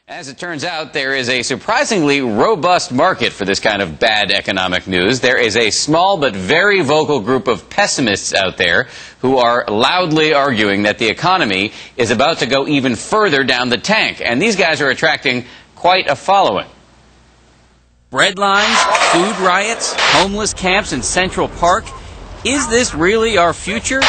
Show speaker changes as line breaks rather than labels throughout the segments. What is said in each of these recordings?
As it turns out, there is a surprisingly robust market for this kind of bad economic news. There is a small but very vocal group of pessimists out there who are loudly arguing that the economy is about to go even further down the tank. And these guys are attracting quite a following. Bread lines, food riots, homeless camps in Central Park. Is this really our future?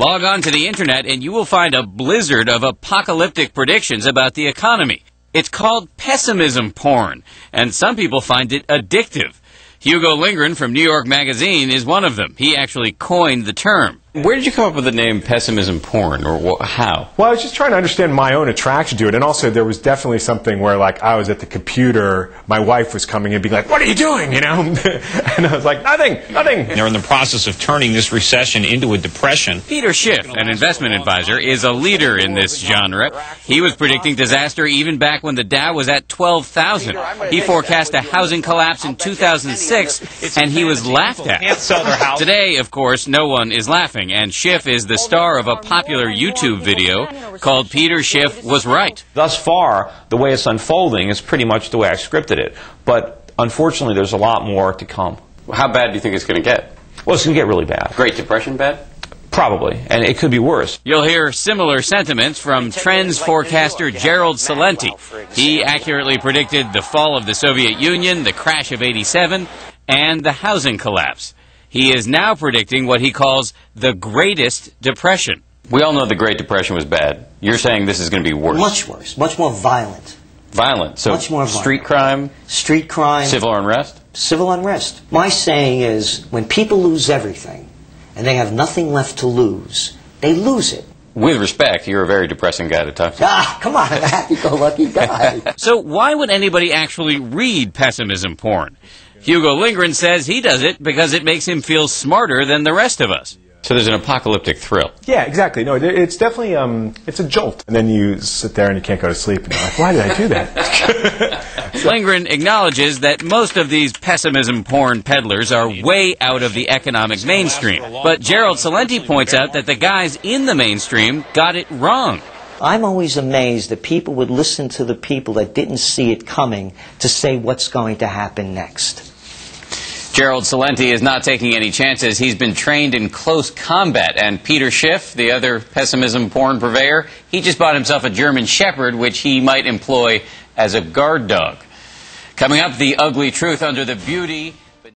Log on to the internet and you will find a blizzard of apocalyptic predictions about the economy. It's called pessimism porn, and some people find it addictive. Hugo Lindgren from New York Magazine is one of them. He actually coined the term. Where did you come up with the name pessimism porn, or how?
Well, I was just trying to understand my own attraction to it, and also there was definitely something where, like, I was at the computer, my wife was coming in being like, "What are you doing?" you know? And I was like, nothing.
They're in the process of turning this recession into a depression.
Peter Schiff, an investment advisor, is a leader in this genre. He was predicting disaster even back when the Dow was at 12,000. He forecast a housing collapse in 2006, and he was laughed at. Today, of course, no one is laughing. And Schiff is the star of a popular YouTube video called Peter Schiff Was Right.
Thus far, the way it's unfolding is pretty much the way I scripted it. But unfortunately, there's a lot more to come.
How bad do you think it's going to get?
Well, it's going to get really bad.
Great Depression bad?
Probably. And it could be worse.
You'll hear similar sentiments from trends forecaster Gerald Celente. He accurately predicted the fall of the Soviet Union, the crash of '87, and the housing collapse. He is now predicting what he calls the greatest depression. We all know the Great Depression was bad. You're saying this is going to be worse.
Much worse. Much more violent.
Violent? So
much more violent.
Street crime?
Street crime.
Civil unrest?
Civil unrest. My saying is, when people lose everything and they have nothing left to lose, they lose it.
With respect, you're a very depressing guy to talk to.
Ah, come on, I'm a happy-go-lucky guy.
So why would anybody actually read pessimism porn? Hugo Lindgren says he does it because it makes him feel smarter than the rest of us. So there's an apocalyptic thrill.
Yeah, exactly. No, it's definitely, it's a jolt. And then you sit there and you can't go to sleep and you're like, why did I do that?
Lindgren acknowledges that most of these pessimism porn peddlers are way out of the economic mainstream. But Gerald Celente points out that the guys in the mainstream got it wrong.
I'm always amazed that people would listen to the people that didn't see it coming to say what's going to happen next.
Gerald Celente is not taking any chances. He's been trained in close combat. And Peter Schiff, the other pessimism porn purveyor, he just bought himself a German Shepherd, which he might employ as a guard dog. Coming up, the ugly truth under the beauty